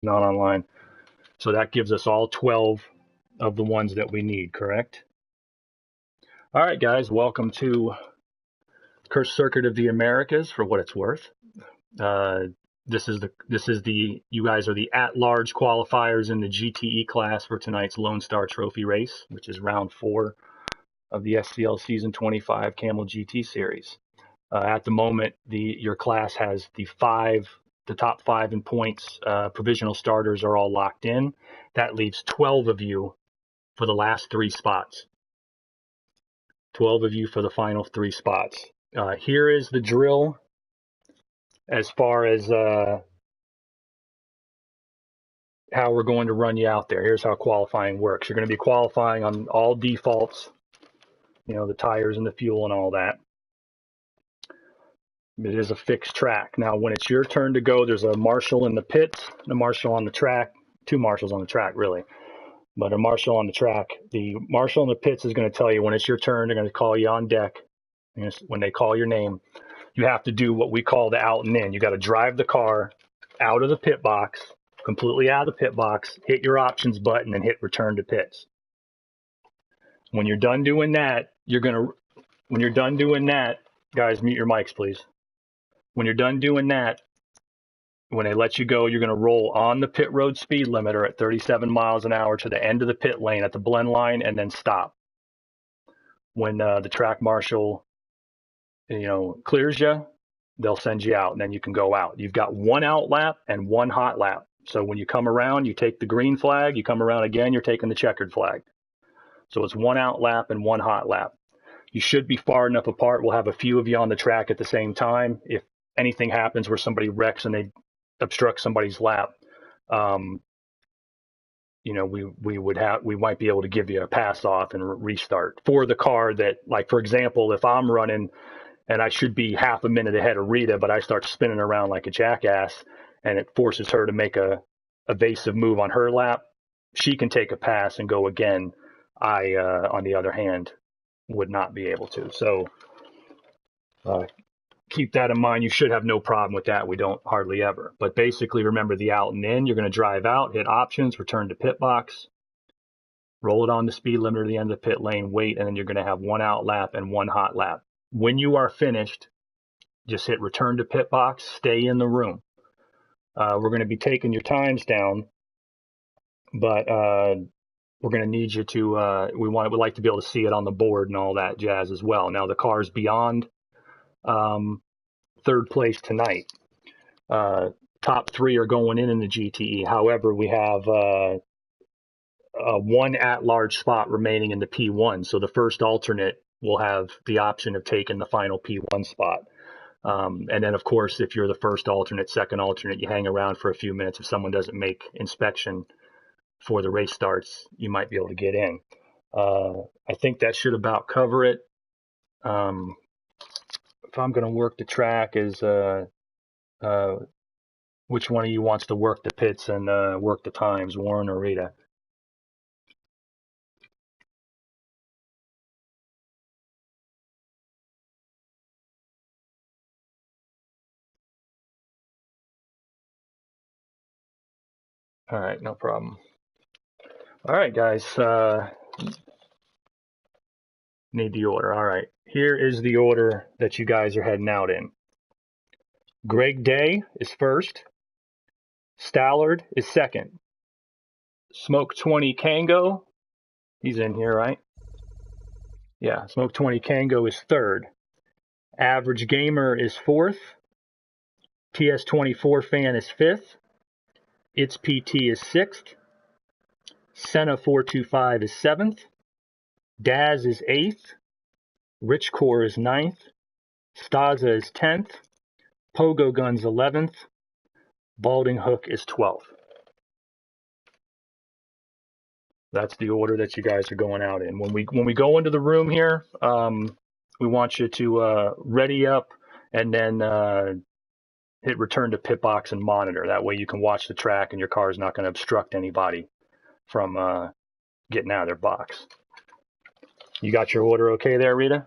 not online. So that gives us all 12 of the ones that we need, correct? All right, guys, welcome to Cursed Circuit of the Americas, for what it's worth. This is the you guys are the at-large qualifiers in the GTE class for tonight's Lone Star Trophy race, which is round 4 of the SCL Season 25 Camel GT Series. At the moment, your class has the top 5 in points. Provisional starters are all locked in. That leaves 12 of you for the last 3 spots. 12 of you for the final 3 spots. Here is the drill as far as how we're going to run you out there. Here's how qualifying works. You're going to be qualifying on all defaults, the tires and the fuel and all that. It is a fixed track. Now, when it's your turn to go, there's a marshal in the pits, a marshal on the track, 2 marshals on the track, really, but a marshal on the track. The marshal in the pits is going to tell you when it's your turn. They're going to call you on deck. And when they call your name, you have to do what we call the out and in. You got to drive the car out of the pit box, completely out of the pit box, hit your options button, and hit return to pits. When you're done doing that, guys, mute your mics, please. When you're done doing that, when they let you go, you're going to roll on the pit road speed limiter at 37 miles an hour to the end of the pit lane at the blend line and then stop. When the track marshal, clears you, they'll send you out and then you can go out. You've got 1 out lap and 1 hot lap. So when you come around, you take the green flag. You come around again, you're taking the checkered flag. So it's 1 out lap and 1 hot lap. You should be far enough apart. We'll have a few of you on the track at the same time. If anything happens where somebody wrecks and they obstruct somebody's lap, we might be able to give you a pass off and restart for the car that, like, for example, if I'm running and I should be half a minute ahead of Rita, but I start spinning around like a jackass and it forces her to make a evasive move on her lap, she can take a pass and go again. I, on the other hand, would not be able to. So keep that in mind. You should have no problem with that. We don't hardly ever. But basically, remember the out and in. You're going to drive out, hit options, return to pit box, roll it on the speed limiter to the end of the pit lane, wait, and then you're going to have 1 out lap and 1 hot lap. When you are finished, just hit return to pit box, stay in the room. We're going to be taking your times down, but we're going to need you to, we'd like to be able to see it on the board and all that jazz as well. Now, the car's beyond 3rd place tonight. Top 3 are going in the GTE. However, we have 1 at-large spot remaining in the P1. So the first alternate will have the option of taking the final P1 spot. And then, of course, if you're the first alternate, second alternate, you hang around for a few minutes. If someone doesn't make inspection before the race starts, you might be able to get in. I think that should about cover it. If I'm going to work the track, is which one of you wants to work the pits and work the times, Warren or Rita? All right, no problem. All right, guys. Need the order. All right. Here is the order that you guys are heading out in. Greg Day is first. Stallard is second. Smoke 20 Kango, he's in here, right? Yeah, Smoke 20 Kango is third. Average Gamer is fourth. PS24 Fan is fifth. It's PT is sixth. Senna 425 is seventh. Daz is eighth. Rich Core is ninth. Staza is 10th. Pogo Guns 11th. Balding Hook is 12th. That's the order that you guys are going out in. When we go into the room here, we want you to ready up and then hit return to pit box and monitor. That way you can watch the track and your car is not going to obstruct anybody from getting out of their box. You got your order okay there, Rita?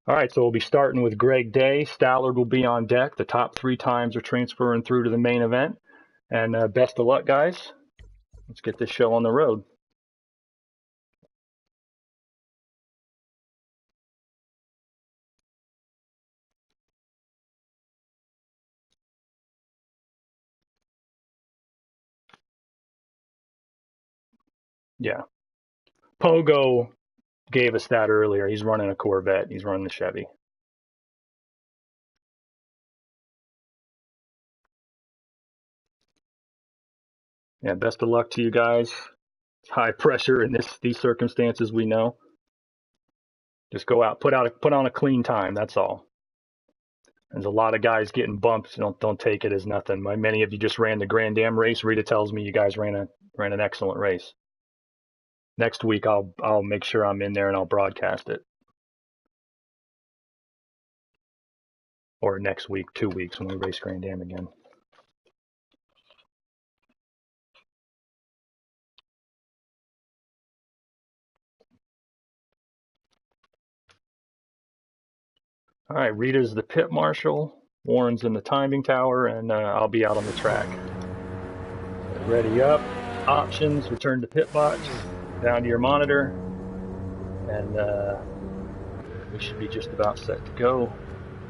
All right, so we'll be starting with Greg Day. Stallard will be on deck. The top 3 times are transferring through to the main event. And best of luck, guys. Let's get this show on the road. Yeah. Pogo gave us that earlier. He's running a Corvette. He's running the Chevy. Yeah, best of luck to you guys. It's high pressure in these circumstances, we know. Just go out, put on a clean time, that's all. There's a lot of guys getting bumped. Don't take it as nothing. Many of you just ran the Grand Am race. Rita tells me you guys ran an excellent race. Next week I'll make sure I'm in there and I'll broadcast it. Or next week, 2 weeks when we race Grand Am again. All right, Rita's the pit marshal, Warren's in the timing tower, and I'll be out on the track. Ready up, options, return to pit box, down to your monitor, and we should be just about set to go.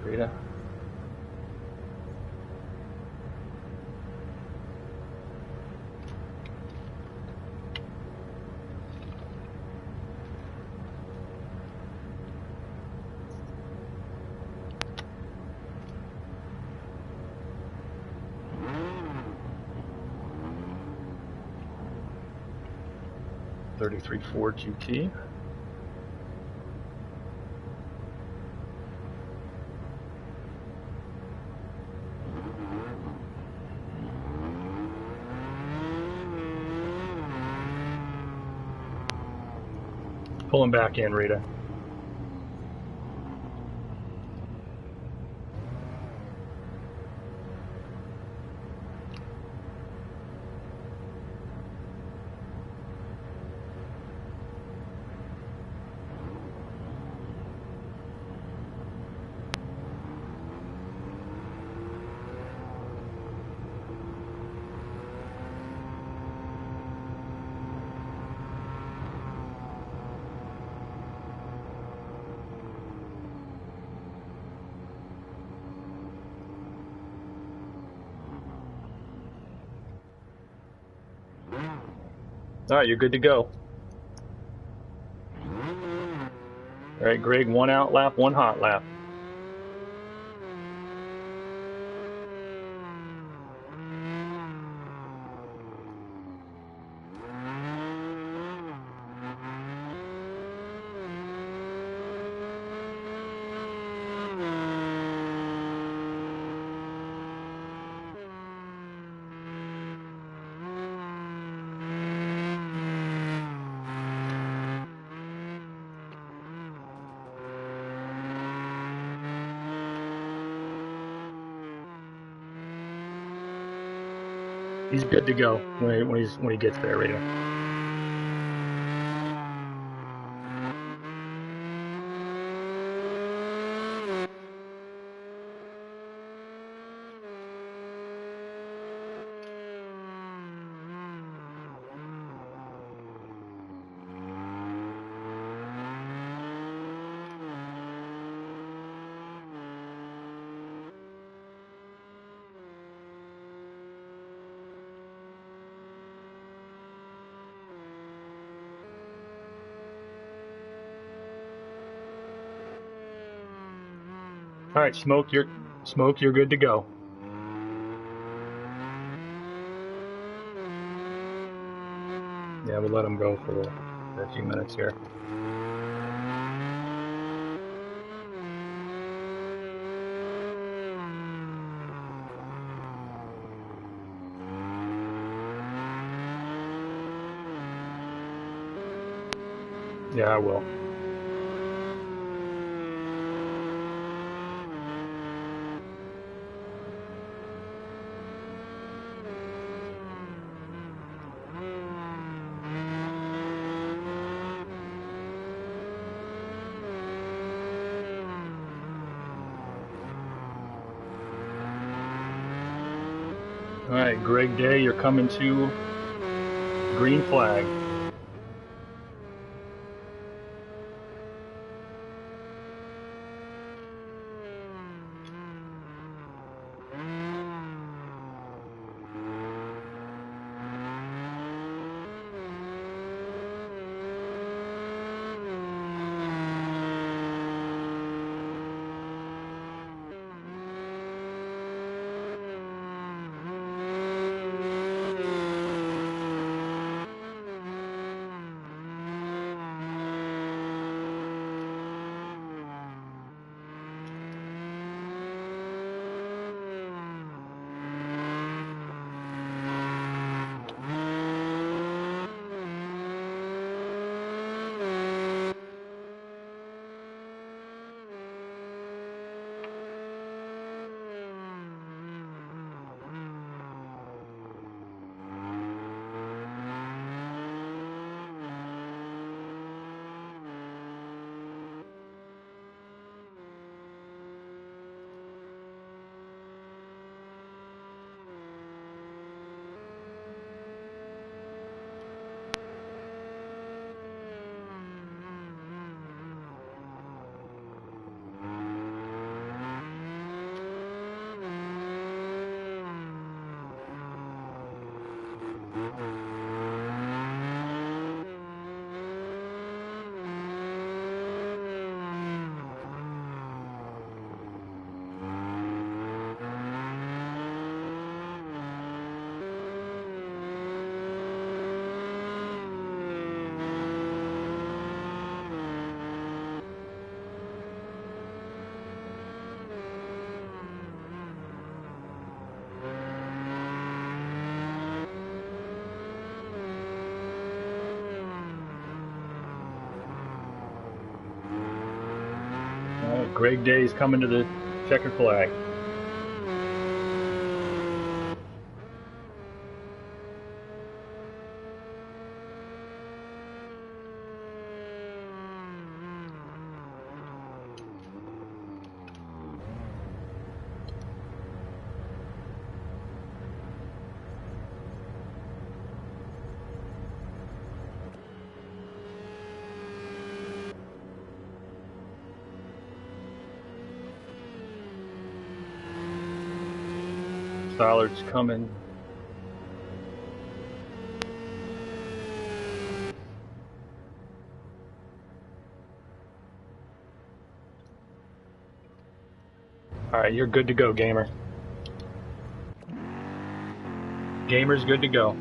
Rita. '33 Ford GT. Pull him back in, Rita. All right, you're good to go. All right, Greg, 1 out lap, 1 hot lap. He's good to go when he gets there, Rita. All right, Smoke, you're good to go. Yeah, we'll let him go for a few minutes here. Yeah, I will. All right, Greg Day, you're coming to green flag. All right, Greg Day's coming to the checkered flag. Stollard's coming. All right, you're good to go, Gamer. Gamer's good to go.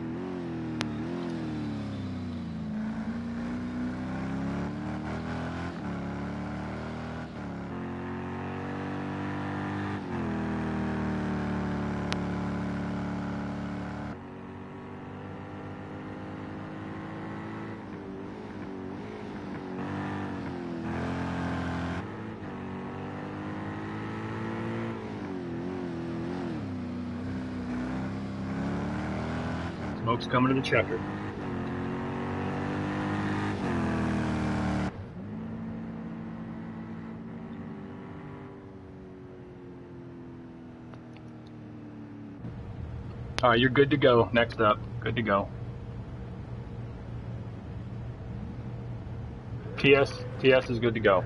Smoke's coming to the checker. All right, you're good to go. Next up, good to go. TS is good to go.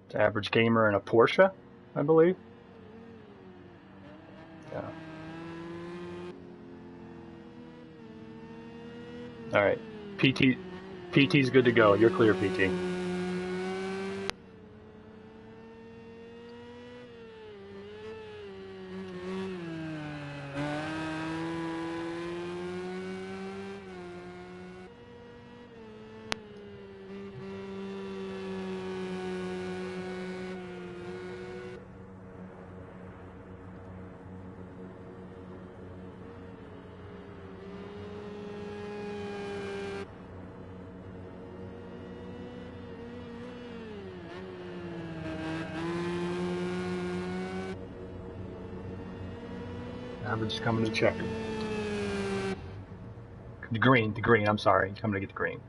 It's average gamer in a Porsche, I believe. Yeah. All right. PT's good to go. You're clear, PT. Average is coming to checker. The green, I'm sorry. Coming to get the green.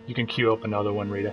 You can queue up another one, Rita.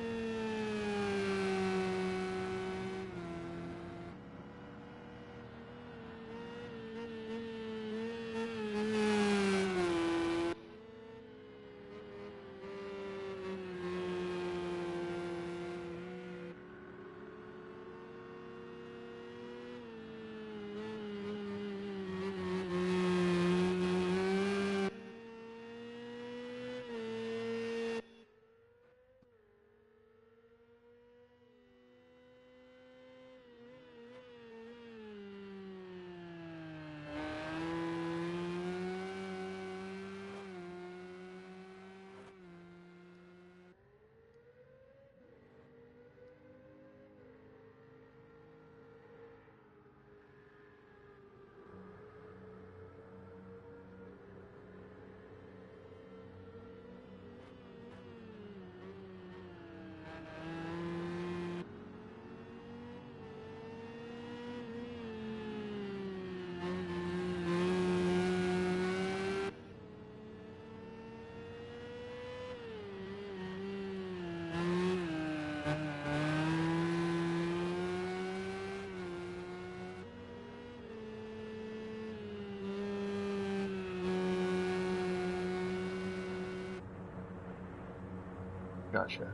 Gotcha.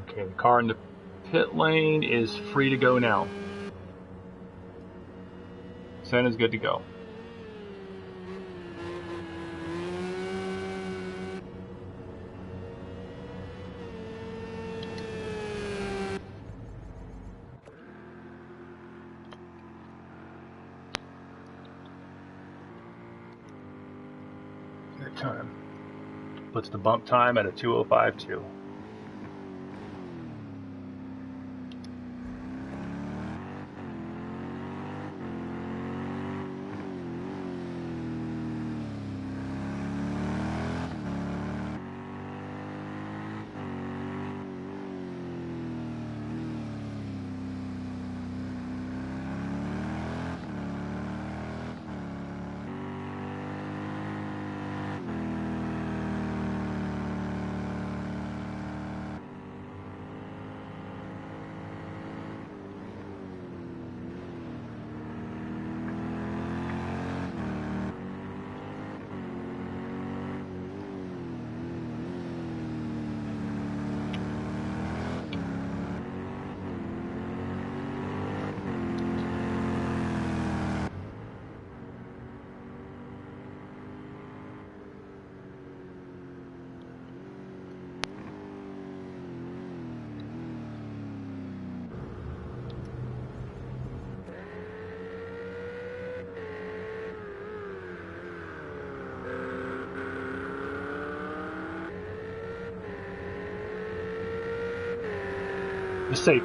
Okay, the car in the pit lane is free to go now. Senna's good to go. Good time. Puts the bump time at a 2:05.2. It's safe.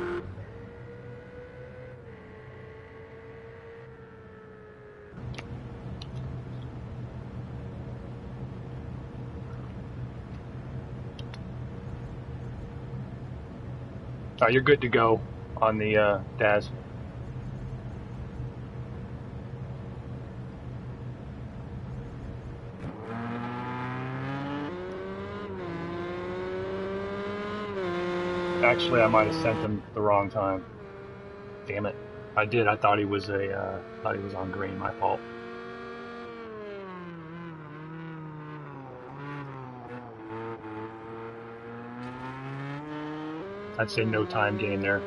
You're good to go on the DAS. Actually, I might have sent him the wrong time. Damn it. I did. I thought he was on green. My fault. I'd say no time gain there.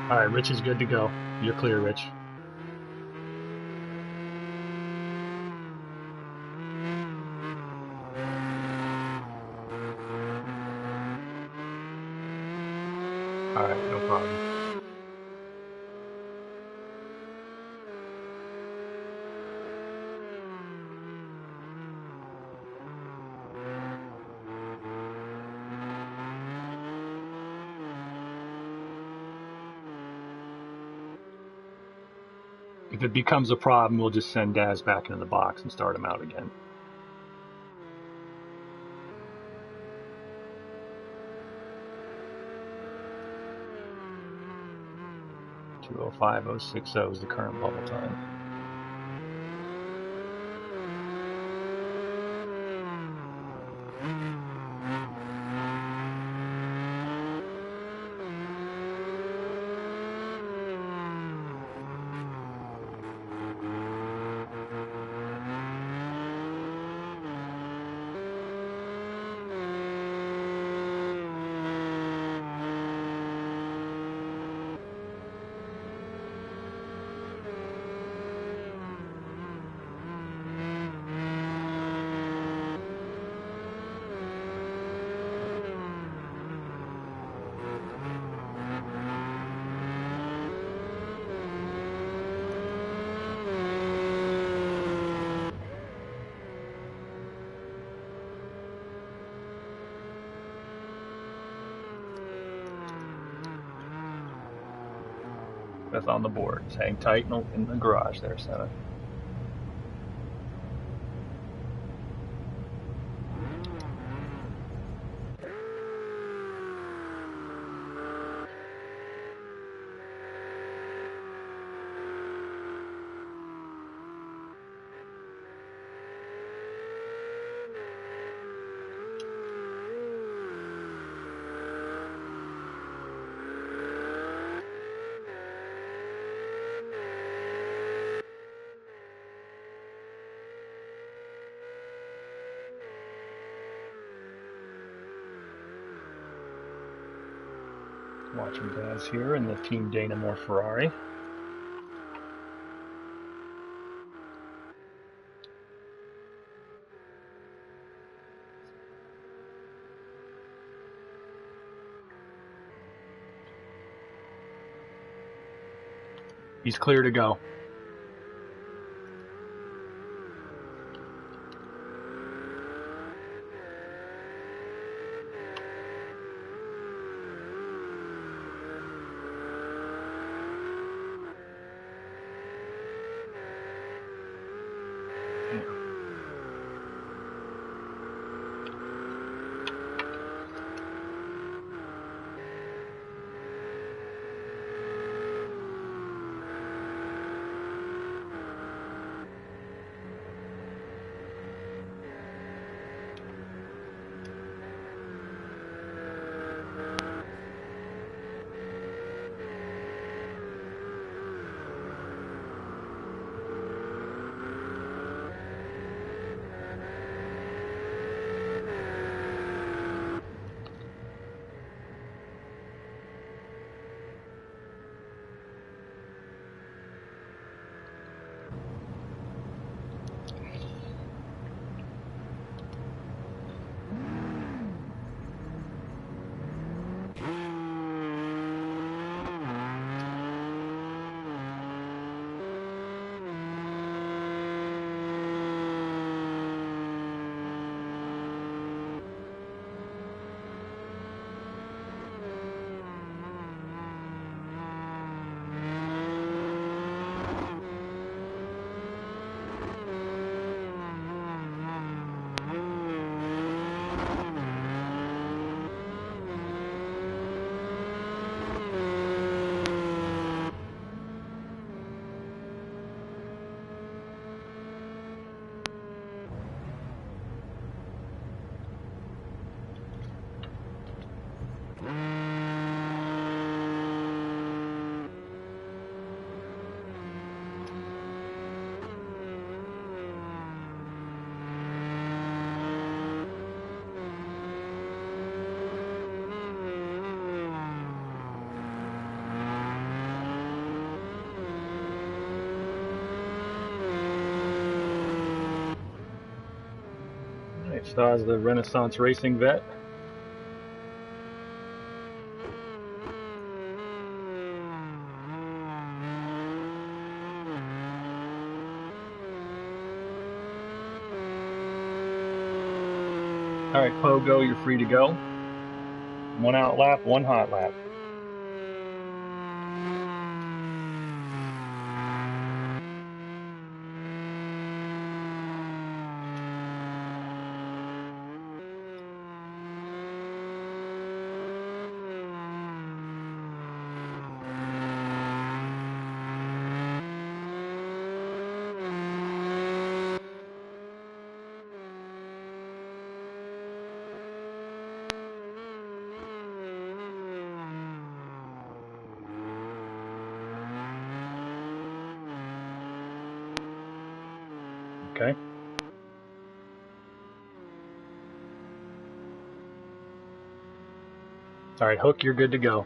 All right, Rich is good to go. You're clear, Rich. All right, no problem. If it becomes a problem, we'll just send Daz back into the box and start him out again. .205.060 is the current bubble time. That's on the board. Just hang tight in the garage there, Senna. Watching Daz here in the Team Dynamo Ferrari. He's clear to go. Stars the Renaissance Racing vet. All right, Pogo, you're free to go. 1 out lap, 1 hot lap. Okay. All right, Hook, you're good to go.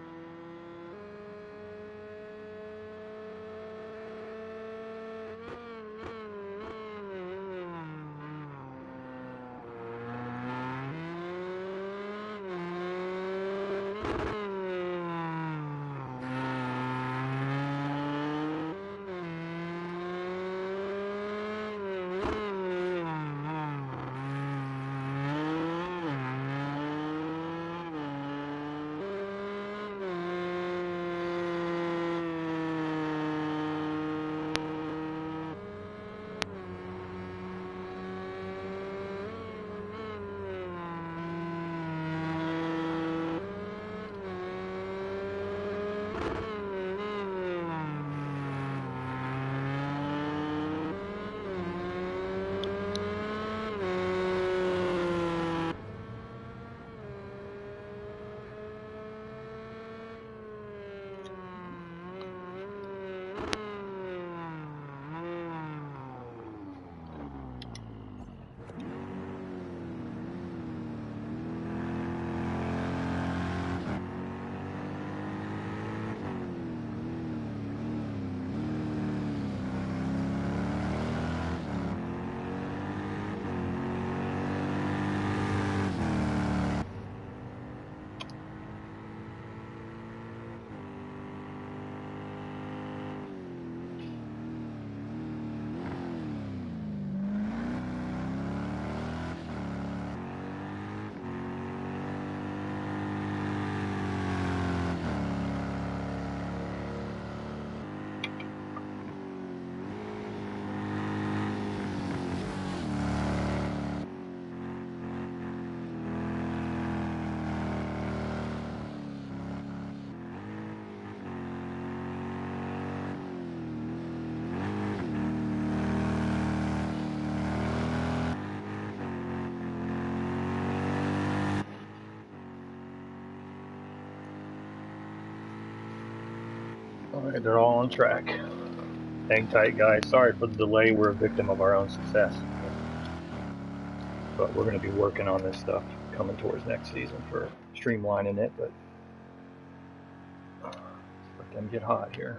All right, they're all on track. Hang tight, guys. Sorry for the delay. We're a victim of our own success. But we're going to be working on this stuff coming towards next season for streamlining it. But let them get hot here.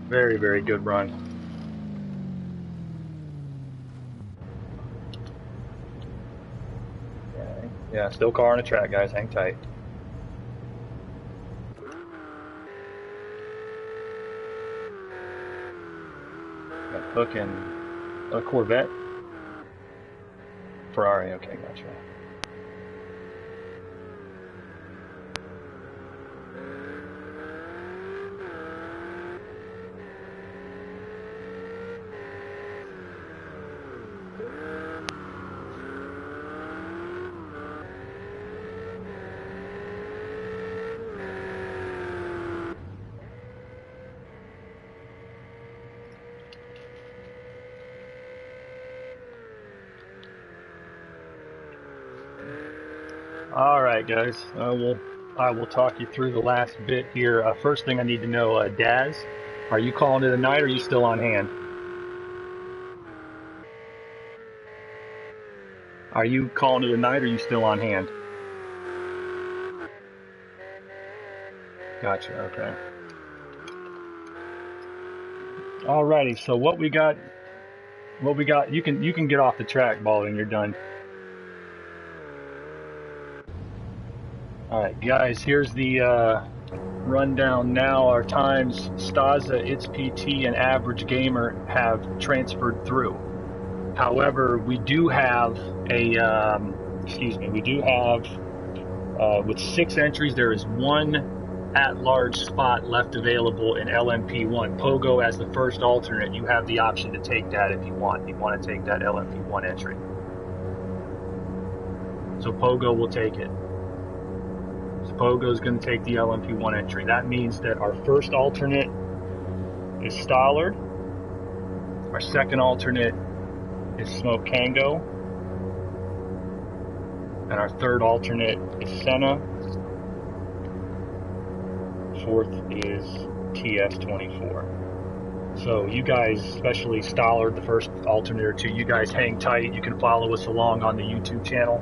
Very, very good run. Yeah, still car on the track, guys. Hang tight. Got Hook and a Corvette. Ferrari. Okay, gotcha. All right, guys. I will talk you through the last bit here. First thing I need to know, Daz, are you calling it a night or are you still on hand? Are you calling it a night or are you still on hand? Gotcha. Okay. Alrighty. So what we got? You can get off the track, Baldwin. You're done. All right, guys. Here's the rundown now. Our times: Staza, It's PT, and Average Gamer have transferred through. However, we do have a with 6 entries, there is 1 at-large spot left available in LMP1. Pogo as the first alternate, you have the option to take that if you want. You want to take that LMP1 entry. So Pogo will take it. So Pogo is going to take the LMP1 entry. That means that our first alternate is Stollard. Our second alternate is Smoke Kango. And our third alternate is Senna. Fourth is TS24. So you guys, especially Stollard, the first alternate or two, you guys hang tight. You can follow us along on the YouTube channel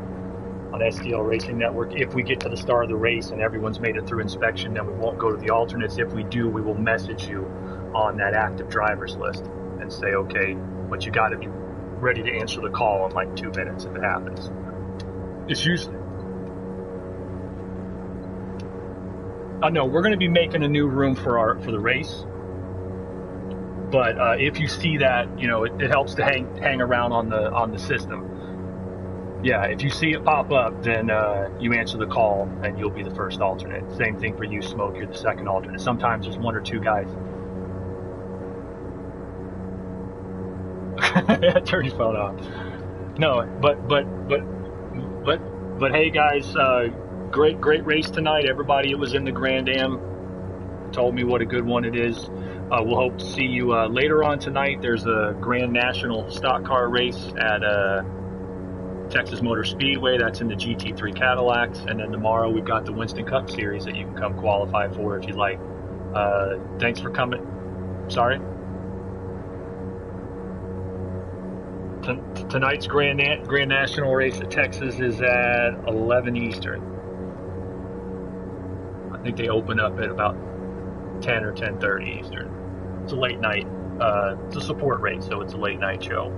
on SCL Racing Network. If we get to the start of the race and everyone's made it through inspection, then we won't go to the alternates. If we do, we will message you on that active drivers list and say, okay, but you got to be ready to answer the call in like 2 minutes if it happens. It's usually... no, we're going to be making a new room for the race. But if you see that, it helps to hang around on the system. Yeah, if you see it pop up, then you answer the call and you'll be the first alternate. Same thing for you, Smoke. You're the second alternate. Sometimes there's 1 or 2 guys. Turn your phone off. No, but hey guys, great race tonight. Everybody that was in the Grand Am told me what a good one it is. We'll hope to see you later on tonight. There's a Grand National stock car race at Texas Motor Speedway. That's in the GT3 Cadillacs. And then tomorrow we've got the Winston Cup Series that you can come qualify for if you'd like. Thanks for coming. Sorry? Tonight's Grand National race at Texas is at 11 Eastern. I think they open up at about 10 or 10:30 Eastern. It's a late night. It's a support race, so it's a late night show.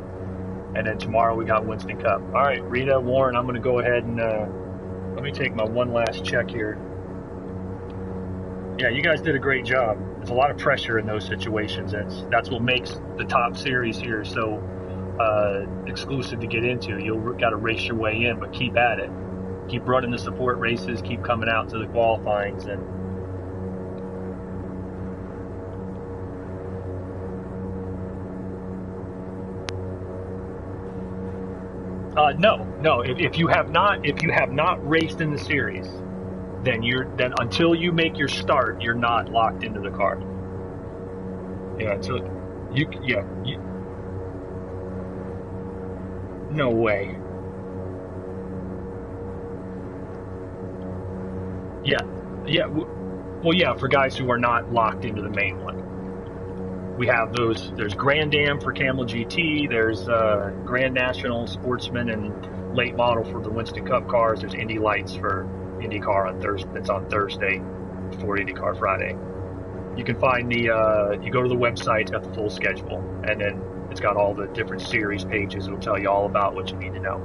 And then tomorrow we got Winston Cup. All right, Rita, Warren, I'm going to go ahead and let me take my one last check here. Yeah, you guys did a great job. There's a lot of pressure in those situations. That's what makes the top series here so exclusive to get into. You'll got to race your way in, but keep at it. Keep running the support races. Keep coming out to the qualifyings. And no. If you have not raced in the series, then until you make your start, you're not locked into the car. Yeah. So you. No way. Yeah. Well, yeah, for guys who are not locked into the main one. We have those. There's Grand Am for Camel GT. There's Grand National Sportsman and late model for the Winston Cup cars. There's Indy Lights for IndyCar on Thursday. It's on Thursday before IndyCar Friday. You can find you go to the website, it's got the full schedule, and then it's got all the different series pages. It'll tell you all about what you need to know.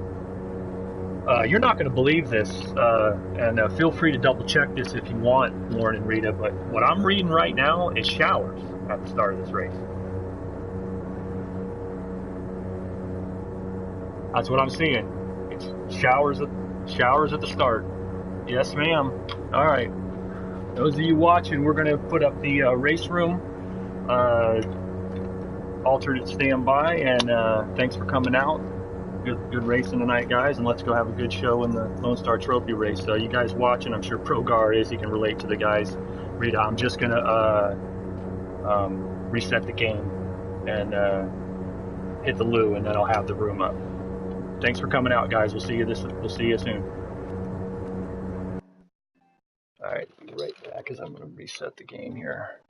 You're not going to believe this, and feel free to double check this if you want, Lauren and Rita, but what I'm reading right now is showers at the start of this race. That's what I'm seeing. It's showers at the start. Yes, ma'am. All right. Those of you watching, we're going to put up the race room. Alternate standby, and thanks for coming out. Good racing tonight, guys, and let's go have a good show in the Lone Star Trophy race. You guys watching, I'm sure ProGar is. He can relate to the guys. Rita, I'm just going to reset the game and hit the loo, and then I'll have the room up. Thanks for coming out, guys. We'll see you soon. All right, be right back as I'm going to reset the game here.